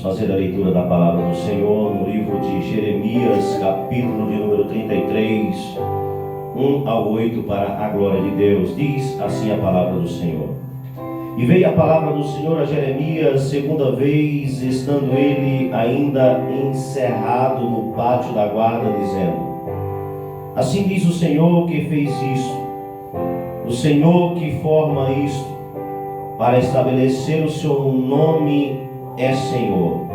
fazer a leitura da palavra do Senhor no livro de Jeremias, capítulo de número 33, 1 ao 8, para a glória de Deus. Diz assim a palavra do Senhor. E veio a palavra do Senhor a Jeremias segunda vez, estando ele ainda encerrado no pátio da guarda, dizendo: Assim diz o Senhor que fez isso, o Senhor que forma isto, para estabelecer o seu nome é Senhor.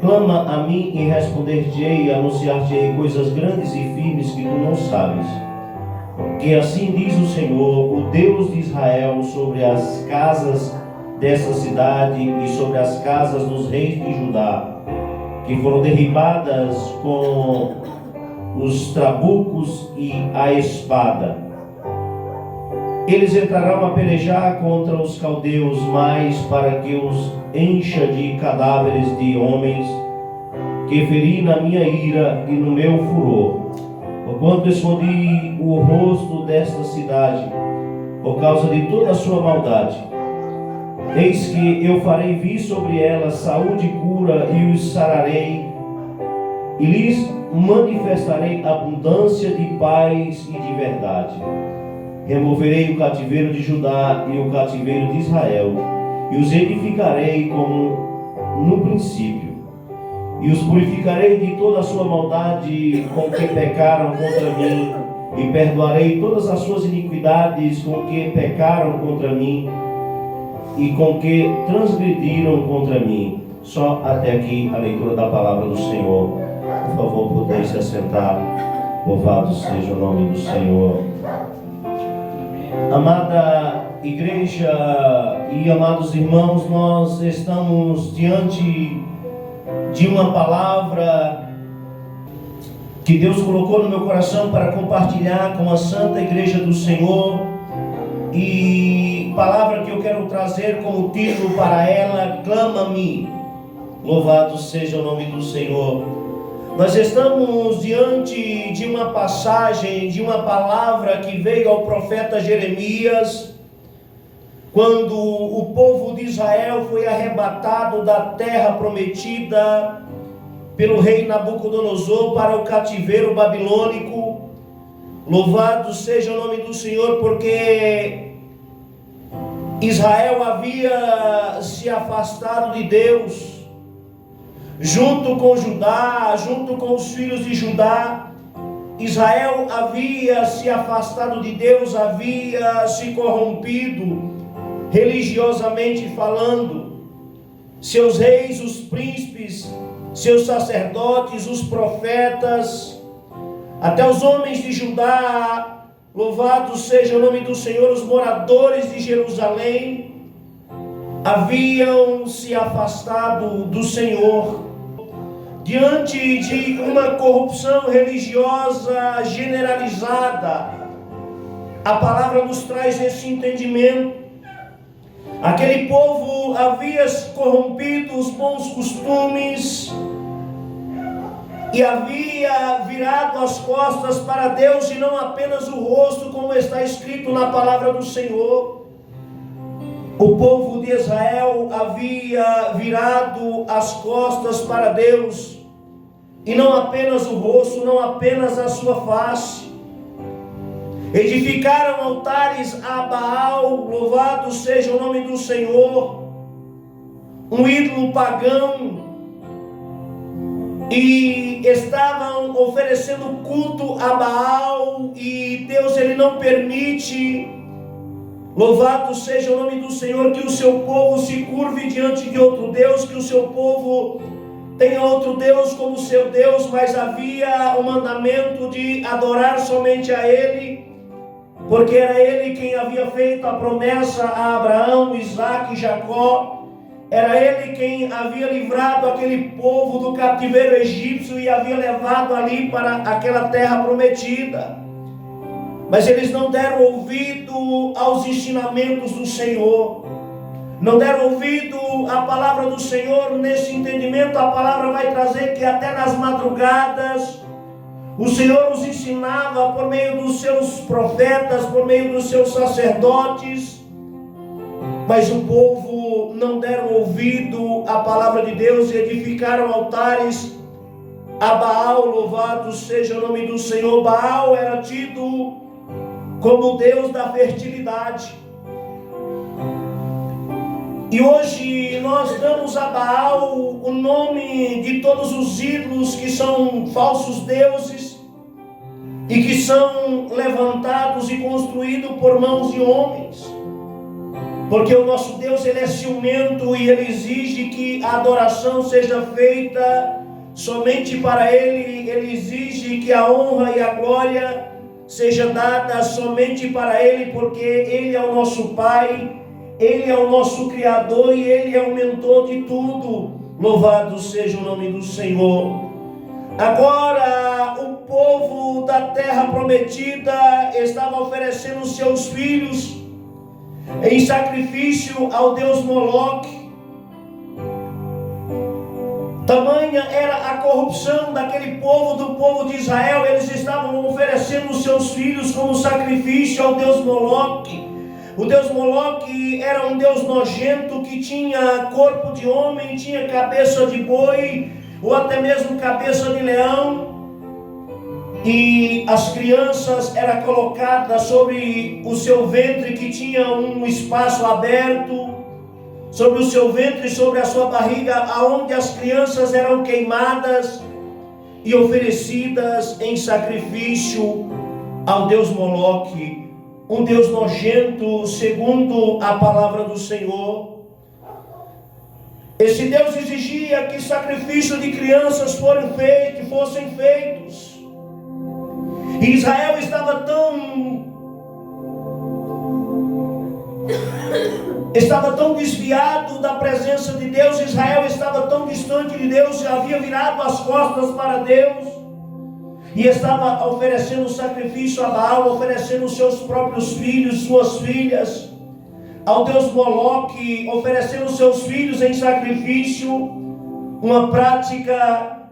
Clama a mim e responder-te-ei, e anunciar-te-ei coisas grandes e firmes que tu não sabes. Porque assim diz o Senhor, o Deus de Israel, sobre as casas dessa cidade e sobre as casas dos reis de Judá, que foram derribadas com os trabucos e a espada. Eles entrarão a pelejar contra os caldeus, mas para que os encha de cadáveres de homens que feri na minha ira e no meu furor, porquanto escondi o rosto desta cidade, por causa de toda a sua maldade. Eis que eu farei vir sobre ela saúde e cura, e os sararei, e lhes manifestarei abundância de paz e de verdade. Removerei o cativeiro de Judá e o cativeiro de Israel, e os edificarei como no princípio, e os purificarei de toda a sua maldade com que pecaram contra mim, e perdoarei todas as suas iniquidades com que pecaram contra mim, e com que transgrediram contra mim. Só até aqui a leitura da palavra do Senhor. Por favor, podeis se assentar. Louvado seja o nome do Senhor. Amada igreja e amados irmãos, nós estamos diante de uma palavra que Deus colocou no meu coração para compartilhar com a Santa Igreja do Senhor, e palavra que eu quero trazer como título para ela: Clama-me. Louvado seja o nome do Senhor. Nós estamos diante de uma passagem, de uma palavra que veio ao profeta Jeremias, quando o povo de Israel foi arrebatado da terra prometida pelo rei Nabucodonosor para o cativeiro babilônico. Louvado seja o nome do Senhor, porque Israel havia se afastado de Deus. Junto com Judá, junto com os filhos de Judá, Israel havia se afastado de Deus, havia se corrompido, religiosamente falando. Seus reis, os príncipes, seus sacerdotes, os profetas, até os homens de Judá, louvado seja o nome do Senhor, os moradores de Jerusalém, haviam se afastado do Senhor. Diante de uma corrupção religiosa generalizada, a palavra nos traz esse entendimento. Aquele povo havia corrompido os bons costumes e havia virado as costas para Deus e não apenas o rosto, como está escrito na palavra do Senhor. O povo de Israel havia virado as costas para Deus, e não apenas o rosto, não apenas a sua face. Edificaram altares a Baal, louvado seja o nome do Senhor, um ídolo pagão, e estavam oferecendo culto a Baal, e Deus ele não permite. Louvado seja o nome do Senhor, que o seu povo se curve diante de outro Deus, que o seu povo tenha outro Deus como seu Deus, mas havia o mandamento de adorar somente a Ele, porque era Ele quem havia feito a promessa a Abraão, Isaque e Jacó. Era Ele quem havia livrado aquele povo do cativeiro egípcio e havia levado ali para aquela terra prometida. Mas eles não deram ouvido aos ensinamentos do Senhor, não deram ouvido à palavra do Senhor. Nesse entendimento, a palavra vai trazer que até nas madrugadas o Senhor os ensinava por meio dos seus profetas, por meio dos seus sacerdotes. Mas o povo não deram ouvido à palavra de Deus e edificaram altares a Baal. Louvado seja o nome do Senhor. Baal era tido como o Deus da fertilidade. E hoje nós damos a Baal o nome de todos os ídolos que são falsos deuses e que são levantados e construídos por mãos de homens. Porque o nosso Deus, ele é ciumento e ele exige que a adoração seja feita somente para ele. Ele exige que a honra e a glória seja dada somente para ele, porque ele é o nosso Pai, ele é o nosso Criador e ele é o mentor de tudo. Louvado seja o nome do Senhor. Agora o povo da terra prometida estava oferecendo seus filhos em sacrifício ao Deus Moloque. Tamanha era a corrupção daquele povo, do povo de Israel. Eles estavam oferecendo seus filhos como sacrifício ao Deus Moloque. O Deus Moloque era um Deus nojento que tinha corpo de homem, tinha cabeça de boi ou até mesmo cabeça de leão. E as crianças eram colocadas sobre o seu ventre, que tinha um espaço aberto, sobre o seu ventre e sobre a sua barriga, aonde as crianças eram queimadas e oferecidas em sacrifício ao Deus Moloque, um Deus nojento, segundo a palavra do Senhor. Esse Deus exigia que sacrifícios de crianças fossem feitos. E Israel estava tão desviado da presença de Deus, Israel estava tão distante de Deus, havia virado as costas para Deus e estava oferecendo sacrifício a Baal, oferecendo seus próprios filhos, suas filhas ao Deus Moloque, oferecendo seus filhos em sacrifício, uma prática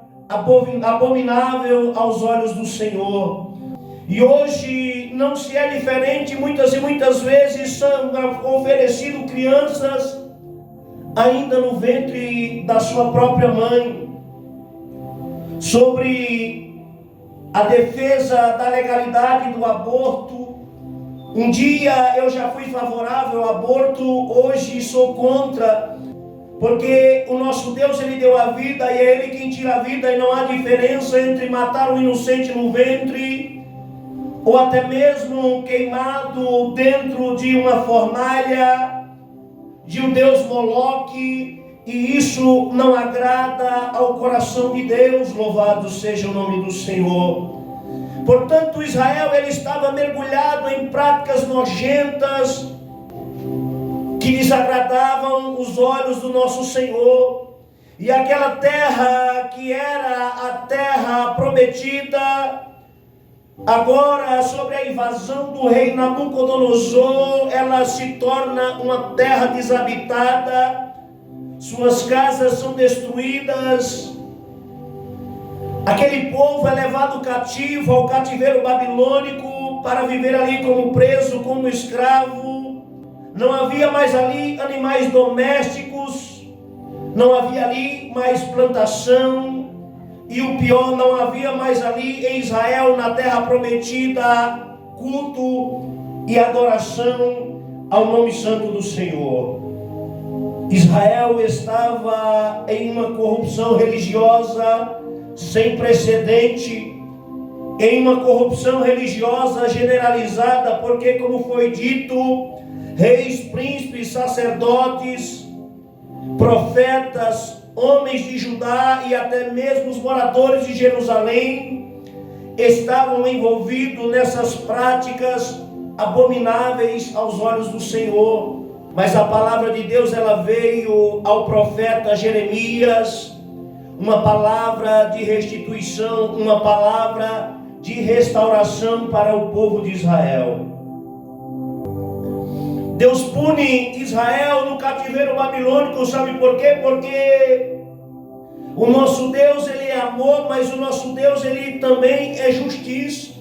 abominável aos olhos do Senhor. E hoje não se é diferente. Muitas e muitas vezes são oferecidas crianças ainda no ventre da sua própria mãe. Sobre a defesa da legalidade do aborto, um dia eu já fui favorável ao aborto, hoje sou contra, porque o nosso Deus, ele deu a vida e é ele quem tira a vida, e não há diferença entre matar um inocente no ventre ou até mesmo queimado dentro de uma fornalha de um Deus Moloque, e isso não agrada ao coração de Deus. Louvado seja o nome do Senhor. Portanto, Israel, ele estava mergulhado em práticas nojentas que desagradavam os olhos do nosso Senhor. E aquela terra que era a terra prometida, agora, sobre a invasão do rei Nabucodonosor, ela se torna uma terra desabitada, suas casas são destruídas, aquele povo é levado cativo ao cativeiro babilônico para viver ali como preso, como escravo. Não havia mais ali animais domésticos, não havia ali mais plantação. E o pior, não havia mais ali em Israel, na terra prometida, culto e adoração ao nome santo do Senhor. Israel estava em uma corrupção religiosa sem precedente, em uma corrupção religiosa generalizada, porque, como foi dito, reis, príncipes, sacerdotes, profetas, homens de Judá e até mesmo os moradores de Jerusalém estavam envolvidos nessas práticas abomináveis aos olhos do Senhor. Mas a palavra de Deus, ela veio ao profeta Jeremias, uma palavra de restituição, uma palavra de restauração para o povo de Israel. Deus pune Israel no cativeiro babilônico, sabe por quê? Porque o nosso Deus, ele é amor, mas o nosso Deus, ele também é justiça.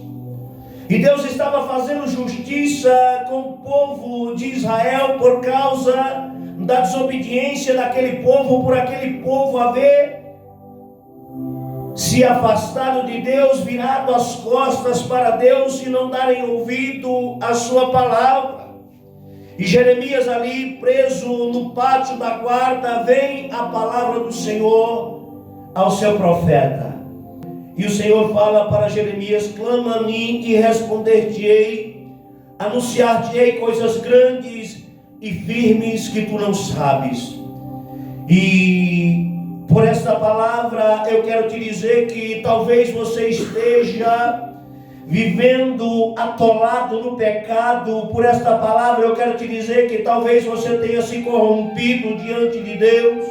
E Deus estava fazendo justiça com o povo de Israel por causa da desobediência daquele povo, por aquele povo haver se afastado de Deus, virado as costas para Deus e não darem ouvido à sua palavra. E Jeremias ali preso no pátio da guarda, vem a palavra do Senhor ao seu profeta. E o Senhor fala para Jeremias: clama a mim e responder-te-ei, anunciar-te-ei coisas grandes e firmes que tu não sabes. E por esta palavra eu quero te dizer que talvez você esteja vivendo atolado no pecado. Por esta palavra eu quero te dizer que talvez você tenha se corrompido diante de Deus,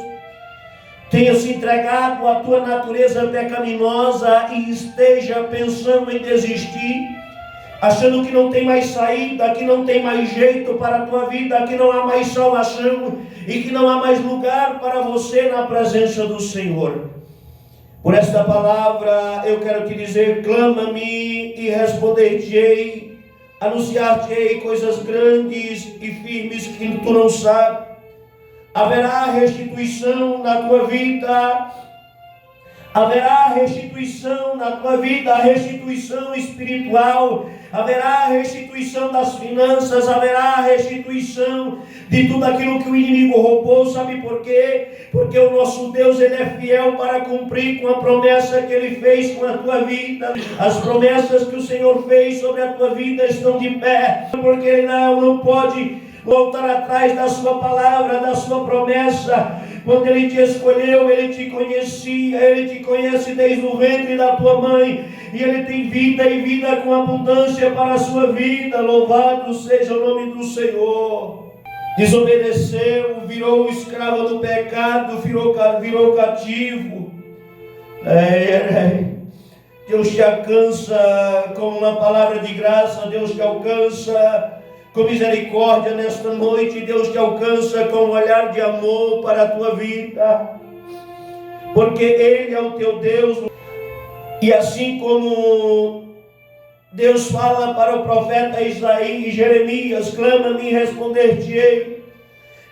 tenha se entregado à tua natureza pecaminosa e esteja pensando em desistir, achando que não tem mais saída, que não tem mais jeito para a tua vida, que não há mais salvação e que não há mais lugar para você na presença do Senhor. Por esta palavra eu quero te dizer: clama-me e responder-te-ei, anunciar-te-ei coisas grandes e firmes que tu não sabes. Haverá restituição na tua vida, haverá restituição na tua vida, restituição espiritual, haverá restituição das finanças, haverá restituição de tudo aquilo que o inimigo roubou. Sabe por quê? Porque o nosso Deus, Ele é fiel para cumprir com a promessa que Ele fez com a tua vida. As promessas que o Senhor fez sobre a tua vida estão de pé, porque Ele não pode voltar atrás da sua palavra, da sua promessa. Quando Ele te escolheu, Ele te conhecia, Ele te conhece desde o ventre da tua mãe, e Ele tem vida e vida com abundância para a sua vida. Louvado seja o nome do Senhor. Desobedeceu, virou escravo do pecado, virou cativo. Deus te alcança com uma palavra de graça, Deus te alcança com misericórdia nesta noite, Deus te alcança com um olhar de amor para a tua vida, porque Ele é o teu Deus. E assim como Deus fala para o profeta Isaías e Jeremias: clama-me e responder-te-ei,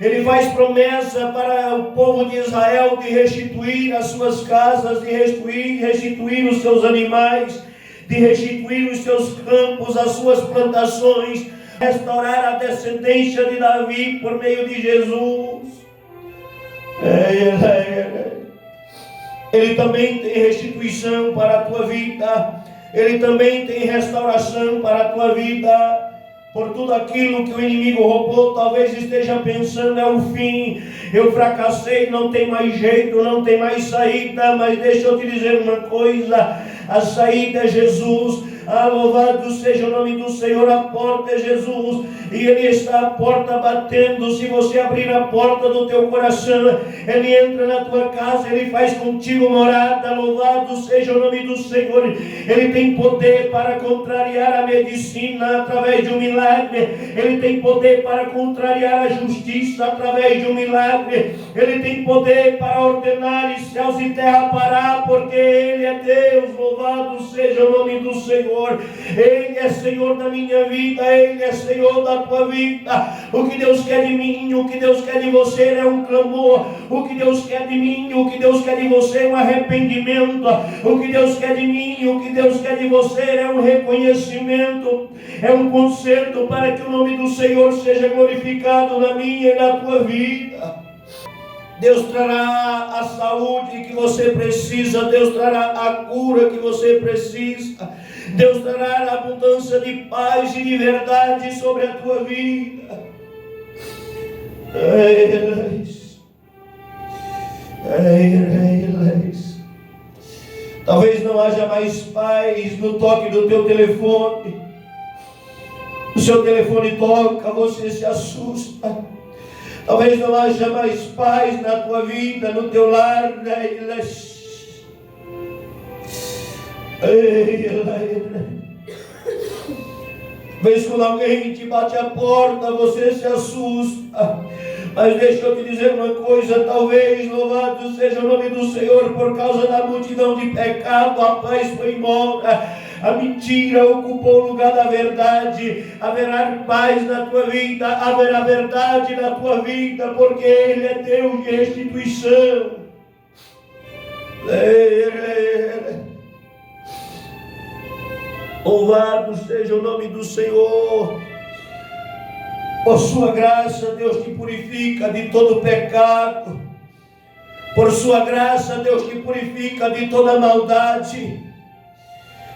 Ele faz promessa para o povo de Israel de restituir as suas casas, de restituir os seus animais, de restituir os seus campos, as suas plantações, restaurar a descendência de Davi por meio de Jesus. Ele também tem restituição para a tua vida, Ele também tem restauração para a tua vida. Por tudo aquilo que o inimigo roubou, talvez esteja pensando: é o fim, eu fracassei, não tem mais jeito, não tem mais saída. Mas deixa eu te dizer uma coisa: a saída é Jesus. Louvado seja o nome do Senhor. A porta é Jesus, e Ele está à porta batendo. Se você abrir a porta do teu coração, Ele entra na tua casa, Ele faz contigo morada. Louvado seja o nome do Senhor. Ele tem poder para contrariar a medicina através de um milagre, Ele tem poder para contrariar a justiça através de um milagre, Ele tem poder para ordenar céus e terra parar, porque Ele é Deus. Louvado seja o nome do Senhor. Ele é Senhor da minha vida, Ele é Senhor da tua vida. O que Deus quer de mim, o que Deus quer de você é um clamor. O que Deus quer de mim, o que Deus quer de você é um arrependimento. O que Deus quer de mim, o que Deus quer de você é um reconhecimento, é um conserto para que o nome do Senhor seja glorificado na minha e na tua vida. Deus trará a saúde que você precisa, Deus trará a cura que você precisa, Deus trará a abundância de paz e de verdade sobre a tua vida. Talvez não haja mais paz no toque do teu telefone. O seu telefone toca, você se assusta. Talvez não haja mais paz na tua vida, no teu lar. Talvez quando alguém te bate a porta, você se assusta. Mas deixa eu te dizer uma coisa: talvez, louvado seja o nome do Senhor, por causa da multidão de pecado, a paz foi embora. a mentira ocupou o lugar da verdade. Haverá paz na tua vida, haverá verdade na tua vida, porque Ele é Deus de restituição. Louvado seja o nome do Senhor. Por sua graça, Deus te purifica de todo pecado. Por sua graça, Deus te purifica de toda maldade.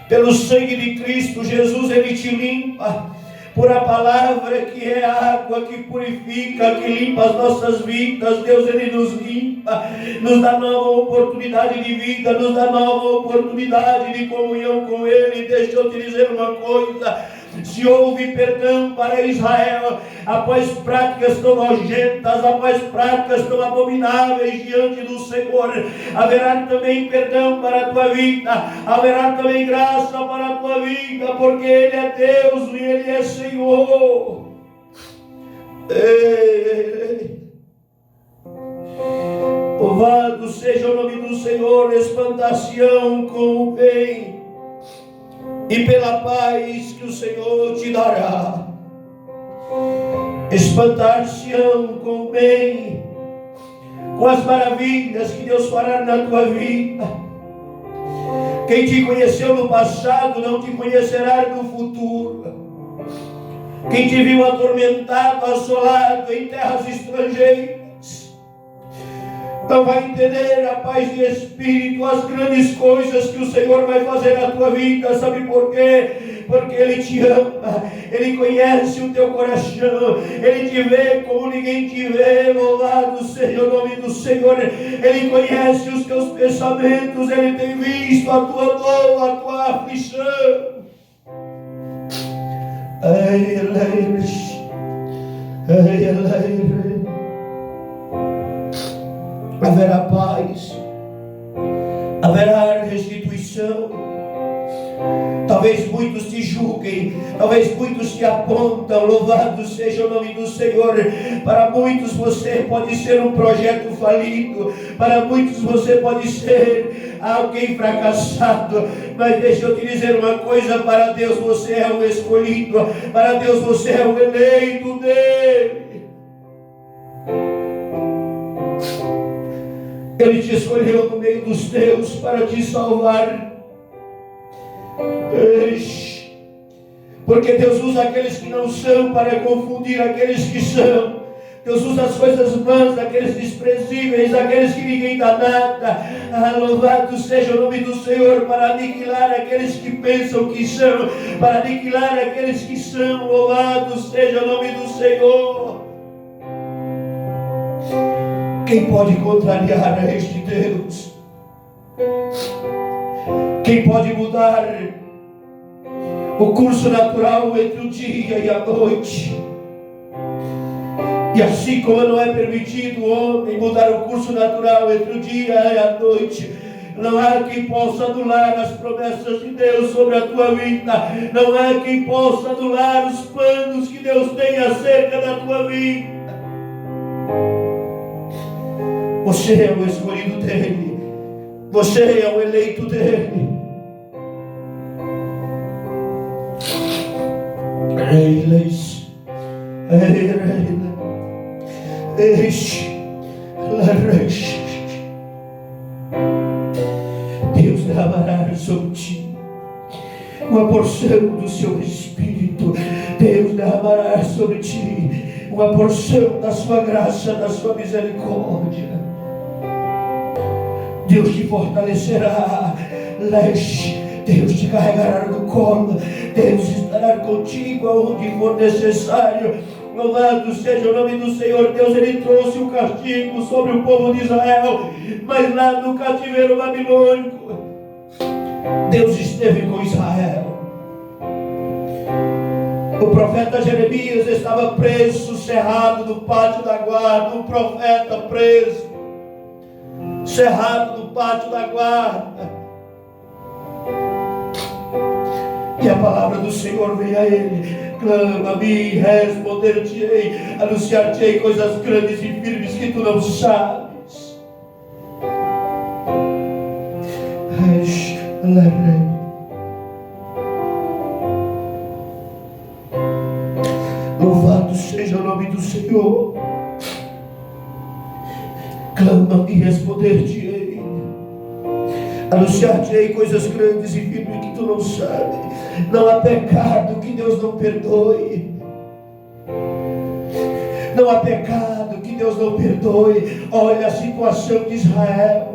Pelo sangue de Cristo Jesus, Ele te limpa. Por a palavra que é água, que purifica, que limpa as nossas vidas. Deus, Ele nos limpa, nos dá nova oportunidade de vida, nos dá nova oportunidade de comunhão com Ele. Deixa eu te dizer uma coisa: se houve perdão para Israel, após práticas tão nojentas, após práticas tão abomináveis diante do Senhor, haverá também perdão para a tua vida, haverá também graça para a tua vida, porque Ele é Deus e Ele é Senhor. Louvado seja o nome do Senhor. Espantar-se-ão com o bem e pela paz que o Senhor te dará. Espantar-se-ão com o bem, com as maravilhas que Deus fará na tua vida. Quem te conheceu no passado não te conhecerá no futuro. Quem te viu atormentado, assolado em terras estrangeiras, não vai entender a paz de espírito, as grandes coisas que o Senhor vai fazer na tua vida. Sabe por quê? Porque Ele te ama, Ele conhece o teu coração, Ele te vê como ninguém te vê. Louvado seja o nome do Senhor. Ele conhece os teus pensamentos, Ele tem visto a tua dor, a tua aflição. Haverá paz, haverá restituição. Talvez muitos te julguem, talvez muitos te apontam. Louvado seja o nome do Senhor. Para muitos você pode ser um projeto falido, para muitos você pode ser alguém fracassado, mas deixa eu te dizer uma coisa: para Deus você é o escolhido, para Deus você é o eleito dele. Ele te escolheu no meio dos teus para te salvar. Porque Deus usa aqueles que não são para confundir aqueles que são. Deus usa as coisas vãs daqueles desprezíveis, aqueles que ninguém dá nada. Louvado seja o nome do Senhor, para aniquilar aqueles que pensam que são, para aniquilar aqueles que são. Louvado seja o nome do Senhor. Quem pode contrariar a este Deus? Quem pode mudar o curso natural entre o dia e a noite? E assim como não é permitido o homem mudar o curso natural entre o dia e a noite, não há quem possa anular as promessas de Deus sobre a tua vida. Não há quem possa anular os planos que Deus tem acerca da tua vida. Você é o escolhido dele, você é o eleito dele. Deus derramará sobre ti uma porção do seu Espírito. Deus derramará sobre ti uma porção da sua graça, da sua misericórdia. Deus te fortalecerá. Deus te carregará no colo. Deus estará contigo aonde for necessário. Louvado seja o nome do Senhor. Deus, Ele trouxe o castigo sobre o povo de Israel, mas lá no cativeiro babilônico, Deus esteve com Israel. O profeta Jeremias estava preso, cerrado no pátio da guarda. Um profeta preso, cerrado no pátio da guarda. E a palavra do Senhor veio a ele: clama a mim, responder-te-ei, anunciar-te-ei coisas grandes e firmes que tu não sabes. Senhor. Clama-me e responder-te-ei. Anunciar-te-ei coisas grandes e firmes que tu não sabes. Não há pecado que Deus não perdoe. Não há pecado que Deus não perdoe. Olha a situação de Israel.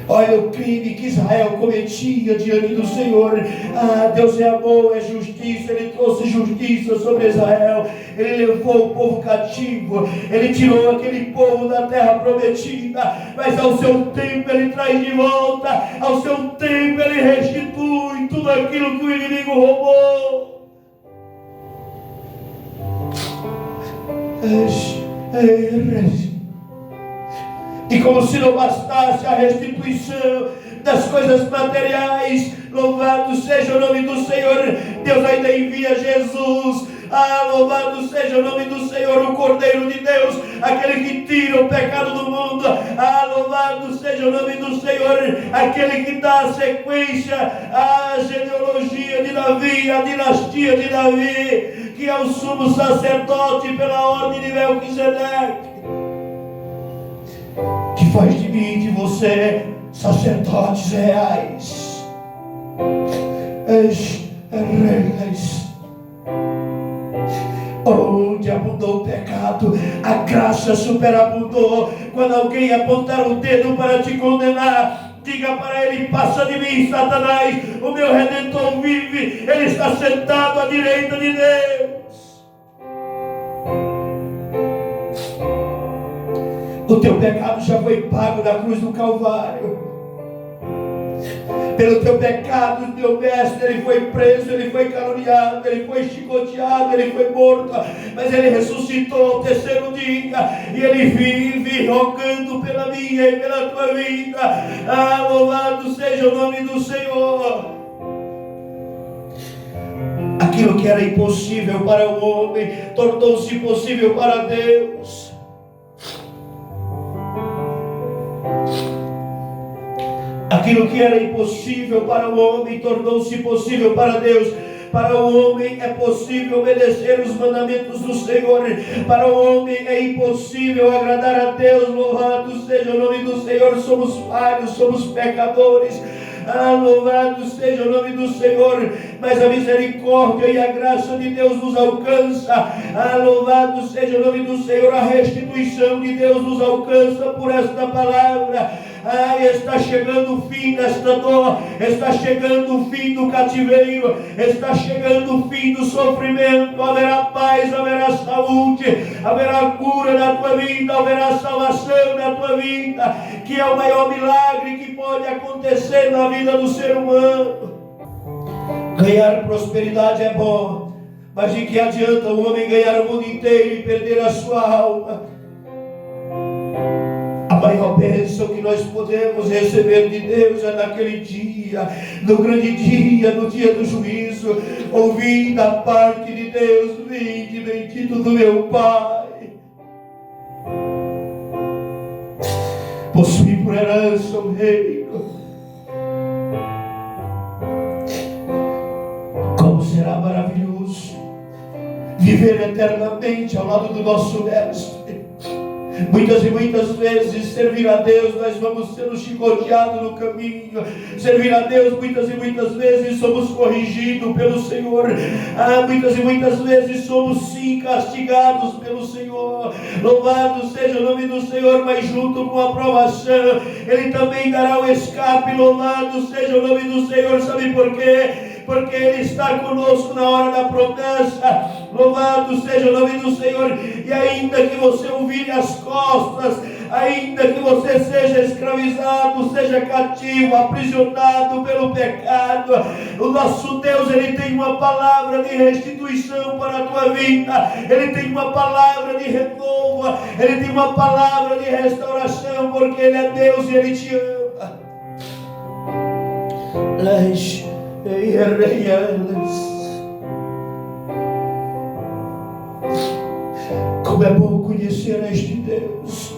Olha o crime que Israel cometia diante do Senhor. Deus é amor, é justiça. Ele trouxe justiça sobre Israel. Ele levou o povo cativo. Ele tirou aquele povo da terra prometida. Mas ao seu tempo Ele traz de volta. Ao seu tempo Ele restitui tudo aquilo que o inimigo roubou. E como se não bastasse a restituição das coisas materiais, louvado seja o nome do Senhor, Deus ainda envia Jesus. Louvado seja o nome do Senhor, o Cordeiro de Deus, aquele que tira o pecado do mundo. Louvado seja o nome do Senhor, aquele que dá a sequência à genealogia de Davi, à dinastia de Davi, que é o sumo sacerdote pela ordem de Melquisedeque, que faz de mim e de você sacerdotes reais. Reis. Onde abundou o pecado, a graça superabundou. Quando alguém apontar o dedo para te condenar, diga para ele: passa de mim, Satanás, o meu Redentor vive, ele está sentado à direita de Deus. O teu pecado já foi pago na cruz do Calvário. Pelo teu pecado, o teu mestre, ele foi preso, ele foi caluniado, ele foi chicoteado, ele foi morto, mas ele ressuscitou ao terceiro dia, e ele vive rogando pela minha e pela tua vida. Louvado seja o nome do Senhor. Aquilo que era impossível para o homem tornou-se possível para Deus. Aquilo que era impossível para o homem tornou-se possível para Deus. Para o homem é possível obedecer os mandamentos do Senhor. Para o homem é impossível agradar a Deus. Louvado seja o nome do Senhor. Somos falhos, somos pecadores. Louvado seja o nome do Senhor, mas a misericórdia e a graça de Deus nos alcança. Louvado seja o nome do Senhor, a restituição de Deus nos alcança por esta palavra. Está chegando o fim desta dor, está chegando o fim do cativeiro, está chegando o fim do sofrimento. Haverá paz, haverá saúde, haverá cura na tua vida, haverá salvação na tua vida, que é o maior milagre que pode acontecer na vida do ser humano. Ganhar prosperidade é bom, mas de que adianta o homem ganhar o mundo inteiro e perder a sua alma? A maior bênção que nós podemos receber de Deus é naquele dia, no grande dia, no dia do juízo, ouvir da parte de Deus: vinde, bendito do meu Pai. Possuir por herança o reino. Como será maravilhoso viver eternamente ao lado do nosso Mestre. Muitas e muitas vezes servir a Deus nós vamos sendo chicoteados no caminho. Servir a Deus muitas e muitas vezes somos corrigidos pelo Senhor. Muitas e muitas vezes somos sim castigados pelo Senhor. Louvado seja o nome do Senhor, mas junto com a aprovação Ele também dará o escape. Louvado seja o nome do Senhor. Sabe por quê? Porque Ele está conosco na hora da promessa. Louvado seja o nome do Senhor. E ainda que você ouvire as costas, ainda que você seja escravizado, seja cativo, aprisionado pelo pecado, o nosso Deus, Ele tem uma palavra de restituição para a tua vida. Ele tem uma palavra de renovo, Ele tem uma palavra de restauração, porque Ele é Deus e Ele te ama. Como é bom conhecer este Deus.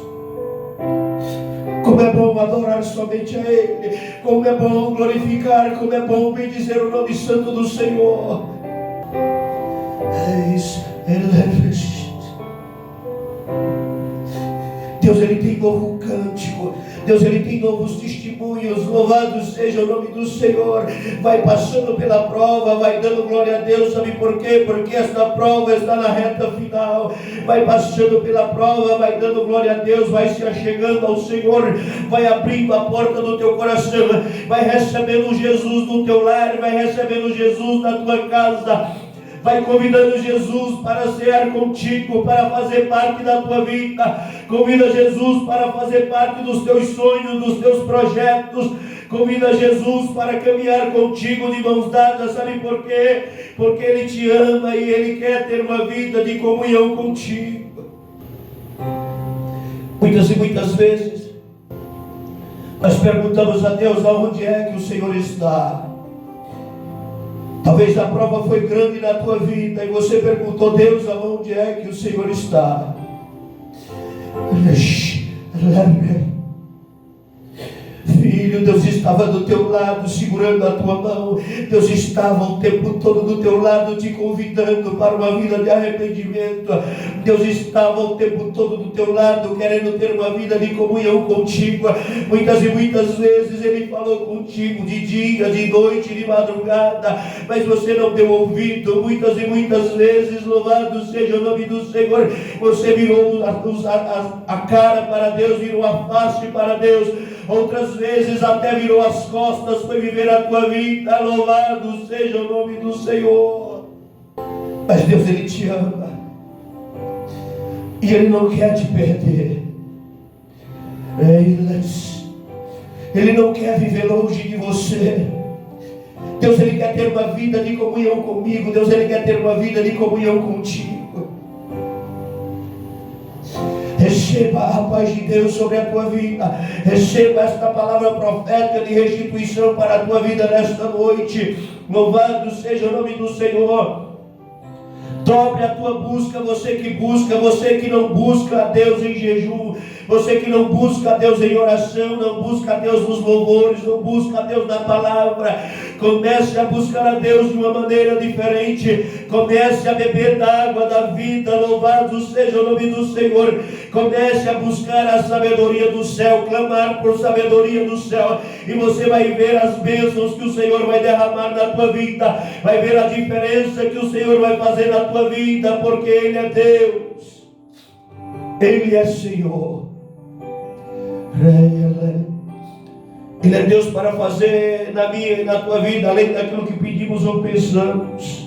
Como é bom adorar somente a Ele. Como é bom glorificar. Como é bom bendizer o nome santo do Senhor. Deus, Ele tem novo cântico. Deus, Ele tem novos testemunhos. Louvado seja o nome do Senhor. Vai passando pela prova, vai dando glória a Deus. Sabe por quê? Porque esta prova está na reta final. Vai passando pela prova, vai dando glória a Deus, vai se achegando ao Senhor, vai abrindo a porta do teu coração, vai recebendo Jesus no teu lar, vai recebendo Jesus na tua casa. Vai convidando Jesus para cear contigo, para fazer parte da tua vida. Convida Jesus para fazer parte dos teus sonhos, dos teus projetos. Convida Jesus para caminhar contigo de mãos dadas. Sabe por quê? Porque Ele te ama e Ele quer ter uma vida de comunhão contigo. Muitas e muitas vezes nós perguntamos a Deus aonde é que o Senhor está. Talvez a prova foi grande na tua vida e você perguntou: Deus, aonde é que o Senhor está? Filho, Deus estava do teu lado, segurando a tua mão. Deus estava o tempo todo do teu lado, te convidando para uma vida de arrependimento. Deus estava o tempo todo do teu lado, querendo ter uma vida de comunhão contigo. Muitas e muitas vezes Ele falou contigo de dia, de noite, de madrugada, mas você não deu ouvido. Muitas e muitas vezes, louvado seja o nome do Senhor, você virou a cara para Deus, virou a face para Deus. Outras vezes até virou as costas, foi viver a tua vida. Louvado seja o nome do Senhor. Mas Deus, Ele te ama e Ele não quer te perder. Ele não quer viver longe de você. Deus, Ele quer ter uma vida de comunhão comigo. Deus, Ele quer ter uma vida de comunhão contigo. Receba a paz de Deus sobre a tua vida. Receba esta palavra profética de restituição para a tua vida nesta noite. Louvado seja o nome do Senhor. Dobre a tua busca, você que não busca a Deus em jejum, você que não busca a Deus em oração, não busca a Deus nos louvores, não busca a Deus na palavra. Comece a buscar a Deus de uma maneira diferente. Comece a beber da água da vida. Louvado seja o nome do Senhor. Comece a buscar a sabedoria do céu, clamar por sabedoria do céu, e você vai ver as bênçãos que o Senhor vai derramar na tua vida. Vai ver a diferença que o Senhor vai fazer na tua vida, porque Ele é Deus, Ele é Senhor. Ele é Deus para fazer na minha e na tua vida além daquilo que pedimos ou pensamos.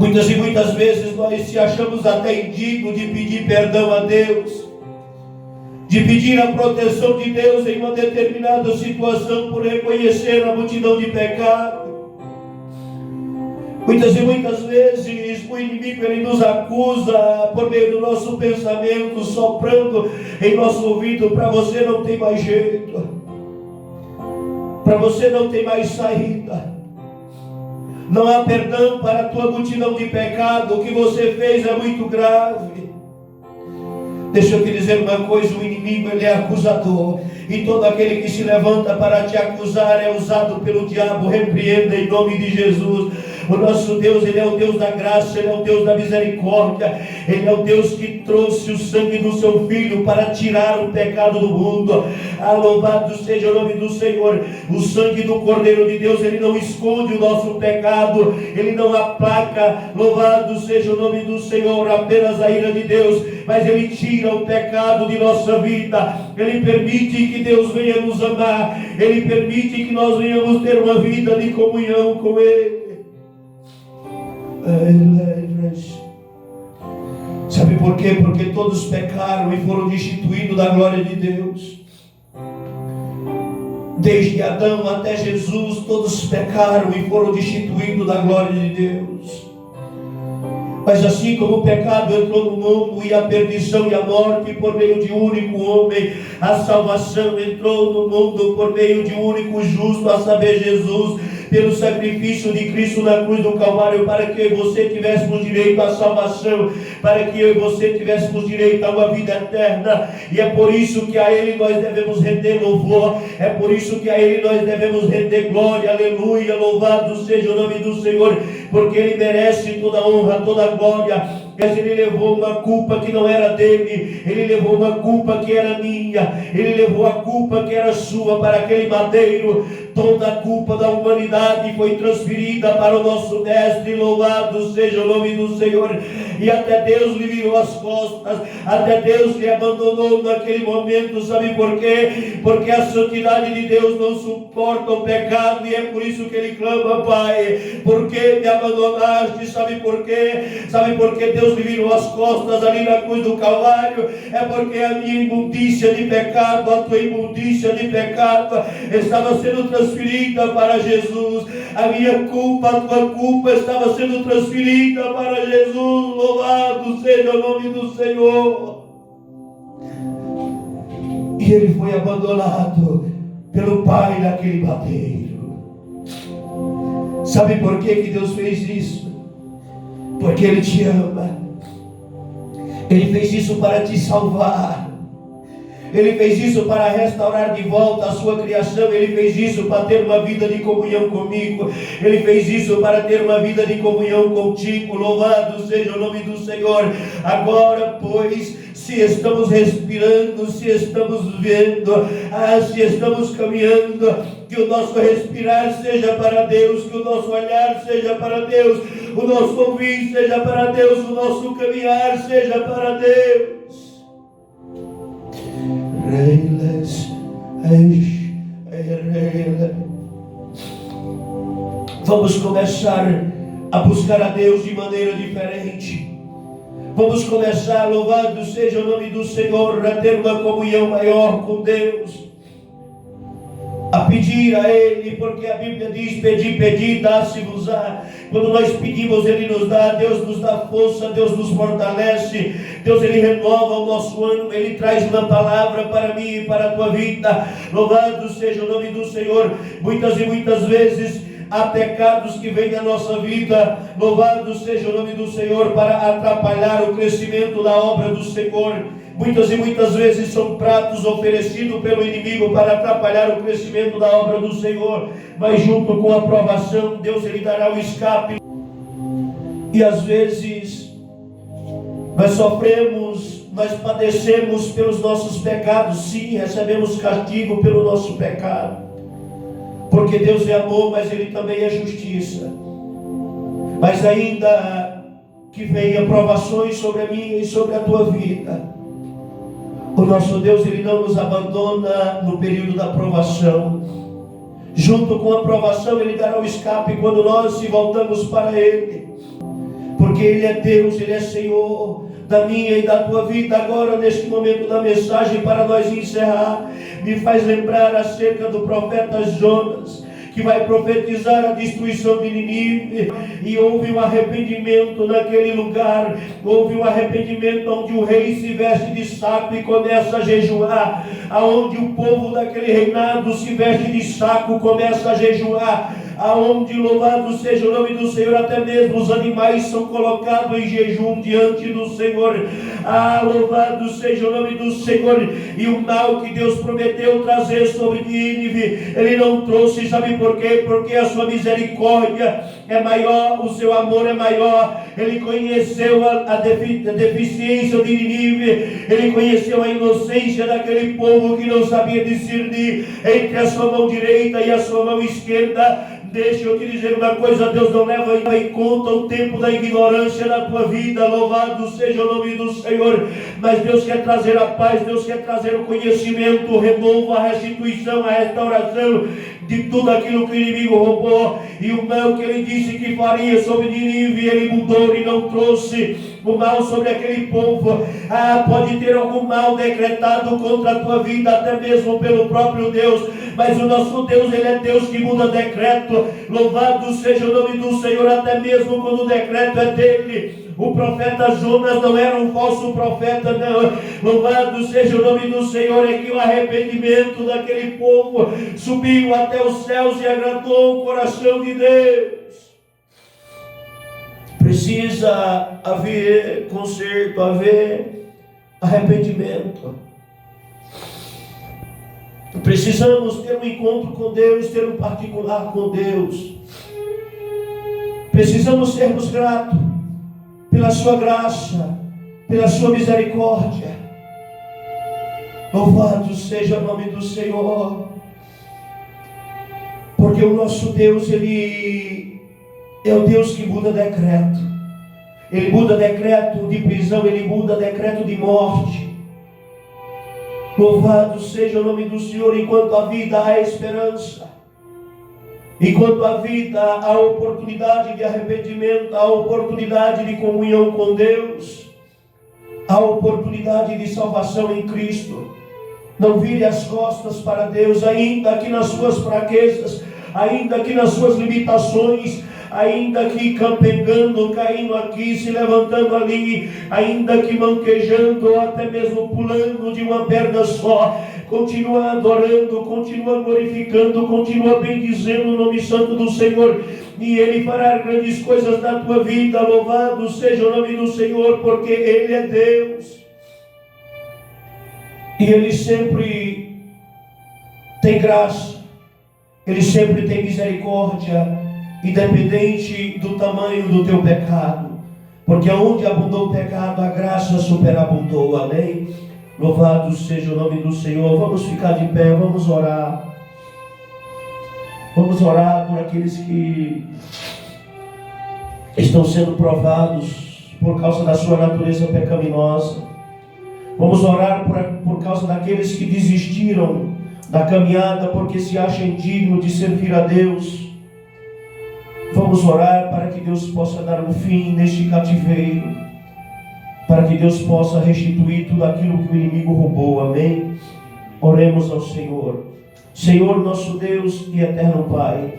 Muitas e muitas vezes nós se achamos até indignos de pedir perdão a Deus, de pedir a proteção de Deus em uma determinada situação, por reconhecer a multidão de pecado. Muitas e muitas vezes o inimigo, ele nos acusa por meio do nosso pensamento, soprando em nosso ouvido: para você não tem mais jeito, para você não tem mais saída, não há perdão para a tua multidão de pecado, o que você fez é muito grave. Deixa eu te dizer uma coisa: o inimigo, ele é acusador, e todo aquele que se levanta para te acusar é usado pelo diabo. Repreenda em nome de Jesus. O nosso Deus, Ele é o Deus da graça, Ele é o Deus da misericórdia, Ele é o Deus que trouxe o sangue do seu Filho para tirar o pecado do mundo. Louvado seja o nome do Senhor. O sangue do Cordeiro de Deus, Ele não esconde o nosso pecado, Ele não aplaca, louvado seja o nome do Senhor, apenas a ira de Deus, mas Ele tira o pecado de nossa vida. Ele permite que Deus venha nos amar, Ele permite que nós venhamos ter uma vida de comunhão com Ele. Sabe por quê? Porque todos pecaram e foram destituídos da glória de Deus. Desde Adão até Jesus, todos pecaram e foram destituídos da glória de Deus. Mas assim como o pecado entrou no mundo e a perdição e a morte por meio de um único homem, a salvação entrou no mundo por meio de um único justo, a saber, Jesus, pelo sacrifício de Cristo na cruz do Calvário, para que eu e você tivéssemos direito à salvação, para que eu e você tivéssemos direito a uma vida eterna. E é por isso que a Ele nós devemos render louvor, é por isso que a Ele nós devemos render glória. Aleluia, louvado seja o nome do Senhor. porque Ele merece toda a honra, toda a glória. Mas Ele levou uma culpa que não era dele, Ele levou uma culpa que era minha, Ele levou a culpa que era sua para aquele madeiro. Toda a culpa da humanidade foi transferida para o nosso mestre. Louvado seja o nome do Senhor. E até Deus lhe virou as costas, até Deus lhe abandonou naquele momento. Sabe por quê? Porque a santidade de Deus não suporta o pecado, e é por isso que Ele clama: Pai, por que me abandonaste? Sabe por quê? Sabe por que Deus lhe virou as costas ali na cruz do Calvário? É porque a minha imundícia de pecado, a tua imundícia de pecado estava sendo transferida para Jesus. A minha culpa, a tua culpa estava sendo transferida para Jesus. Louvado seja o nome do Senhor. E Ele foi abandonado pelo Pai naquele madeiro. Sabe por que Deus fez isso? Porque Ele te ama. Ele fez isso para te salvar. Ele fez isso para restaurar de volta a sua criação. Ele fez isso para ter uma vida de comunhão comigo. Ele fez isso para ter uma vida de comunhão contigo. Louvado seja o nome do Senhor. Agora, pois, se estamos respirando, se estamos vendo, se estamos caminhando, que o nosso respirar seja para Deus, que o nosso olhar seja para Deus, o nosso ouvir seja para Deus, o nosso caminhar seja para Deus. Vamos começar a buscar a Deus de maneira diferente. Vamos começar, louvado seja o nome do Senhor, a ter uma comunhão maior com Deus, a pedir a Ele, porque a Bíblia diz: pedir, pedir, dá-se-vos-á. Quando nós pedimos, Ele nos dá. Deus nos dá força, Deus nos fortalece, Deus Ele renova o nosso ânimo, Ele traz uma palavra para mim e para a tua vida. Louvado seja o nome do Senhor. Muitas e muitas vezes há pecados que vêm na nossa vida, louvado seja o nome do Senhor, para atrapalhar o crescimento da obra do Senhor. Muitas e muitas vezes são pratos oferecidos pelo inimigo para atrapalhar o crescimento da obra do Senhor, mas junto com a aprovação, Deus Ele dará o escape. E às vezes nós sofremos, nós padecemos pelos nossos pecados. Sim, recebemos castigo pelo nosso pecado, porque Deus é amor, mas Ele também é justiça. Mas ainda que venha provações sobre a minha e sobre a tua vida, o nosso Deus Ele não nos abandona no período da provação. Junto com a provação, Ele dará o escape quando nós se voltamos para Ele, porque Ele é Deus, Ele é Senhor da minha e da tua vida. Agora, neste momento da mensagem, para nós encerrar, me faz lembrar acerca do profeta Jonas, que vai profetizar a destruição de Nínive, e houve um arrependimento naquele lugar. Houve um arrependimento onde o rei se veste de saco e começa a jejuar, aonde o povo daquele reinado se veste de saco, começa a jejuar, aonde, louvado seja o nome do Senhor, até mesmo os animais são colocados em jejum diante do Senhor. Louvado seja o nome do Senhor. E o mal que Deus prometeu trazer sobre Nínive, Ele não trouxe. Sabe por quê? Porque a sua misericórdia é maior, o seu amor é maior. Ele conheceu a deficiência de Nínive, Ele conheceu a inocência daquele povo que não sabia discernir entre a sua mão direita e a sua mão esquerda. Deixa eu te dizer uma coisa: Deus não leva em conta o tempo da ignorância na tua vida. Louvado seja o nome do Senhor. Mas Deus quer trazer a paz, Deus quer trazer o conhecimento, o renovo, a restituição, a restauração de tudo aquilo que o inimigo roubou. E o mal que Ele disse que faria sobre Nínive, Ele mudou e não trouxe o mal sobre aquele povo. Pode ter algum mal decretado contra a tua vida, até mesmo pelo próprio Deus, mas o nosso Deus, Ele é Deus que muda decreto. Louvado seja o nome do Senhor, até mesmo quando o decreto é dele. O profeta Jonas não era um falso profeta, não. Louvado seja o nome do Senhor. É que o arrependimento daquele povo subiu até os céus e agradou o coração de Deus. Precisa haver conserto, haver arrependimento. Precisamos ter um encontro com Deus, ter um particular com Deus. Precisamos sermos gratos pela sua graça, pela sua misericórdia. Louvado seja o nome do Senhor, porque o nosso Deus, Ele é o Deus que muda decreto. Ele muda decreto de prisão, Ele muda decreto de morte. Louvado seja o nome do Senhor. Enquanto a vida há esperança, enquanto a vida há oportunidade de arrependimento, há oportunidade de comunhão com Deus, há oportunidade de salvação em Cristo. Não vire as costas para Deus, ainda que nas suas fraquezas, ainda que nas suas limitações, ainda que campegando, caindo aqui, se levantando ali, ainda que manquejando, ou até mesmo pulando de uma perna só. Continua adorando, continua glorificando, continua bendizendo o nome santo do Senhor, e Ele fará grandes coisas na tua vida. Louvado seja o nome do Senhor, porque Ele é Deus, e Ele sempre tem graça, Ele sempre tem misericórdia, independente do tamanho do teu pecado, porque onde abundou o pecado, a graça superabundou. Amém? Louvado seja o nome do Senhor. Vamos ficar de pé, vamos orar. Vamos orar por aqueles que estão sendo provados por causa da sua natureza pecaminosa. Vamos orar por causa daqueles que desistiram da caminhada porque se acham indignos de servir a Deus. Vamos orar para que Deus possa dar um fim neste cativeiro, para que Deus possa restituir tudo aquilo que o inimigo roubou. Amém? Oremos ao Senhor. Senhor, nosso Deus e eterno Pai,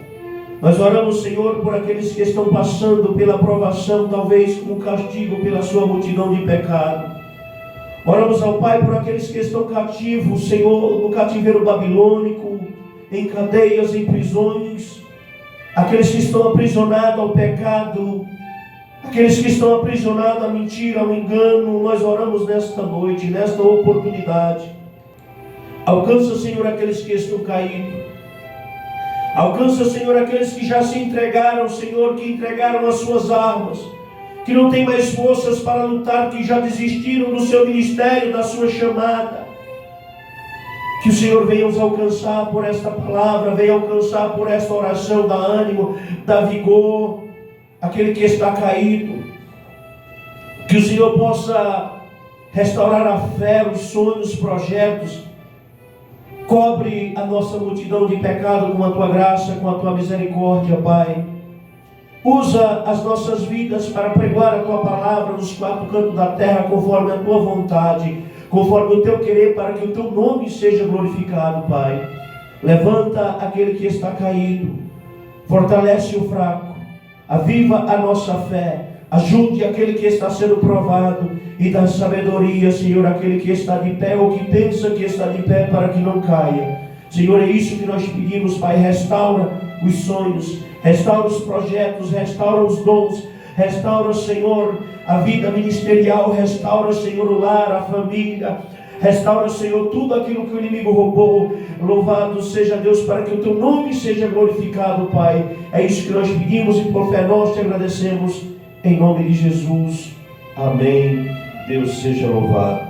nós oramos, Senhor, por aqueles que estão passando pela provação, talvez como castigo pela sua multidão de pecado. Oramos ao Pai por aqueles que estão cativos, Senhor, no cativeiro babilônico, em cadeias, em prisões, aqueles que estão aprisionados ao pecado, aqueles que estão aprisionados à mentira, ao engano. Nós oramos nesta noite, nesta oportunidade. Alcança, Senhor, aqueles que estão caídos. Alcança, Senhor, aqueles que já se entregaram, Senhor, que entregaram as suas armas, que não têm mais forças para lutar, que já desistiram do seu ministério, da sua chamada. Que o Senhor venha os alcançar por esta palavra, venha alcançar por esta oração, dá ânimo, dá vigor, aquele que está caído. Que o Senhor possa restaurar a fé, os sonhos, os projetos. Cobre a nossa multidão de pecado com a Tua graça, com a Tua misericórdia, Pai. Usa as nossas vidas para pregar a Tua palavra nos quatro cantos da terra, conforme a Tua vontade, conforme o Teu querer, para que o Teu nome seja glorificado, Pai. Levanta aquele que está caído, fortalece o fraco, aviva a nossa fé, ajude aquele que está sendo provado, e dá sabedoria, Senhor, aquele que está de pé ou que pensa que está de pé, para que não caia. Senhor, é isso que nós pedimos, Pai. Restaura os sonhos, restaura os projetos, restaura os dons, restaura, Senhor, a vida ministerial, restaura, Senhor, o lar, a família, restaura, Senhor, tudo aquilo que o inimigo roubou. Louvado seja Deus, para que o Teu nome seja glorificado, Pai. É isso que nós pedimos e por fé nós Te agradecemos, em nome de Jesus. Amém. Deus seja louvado.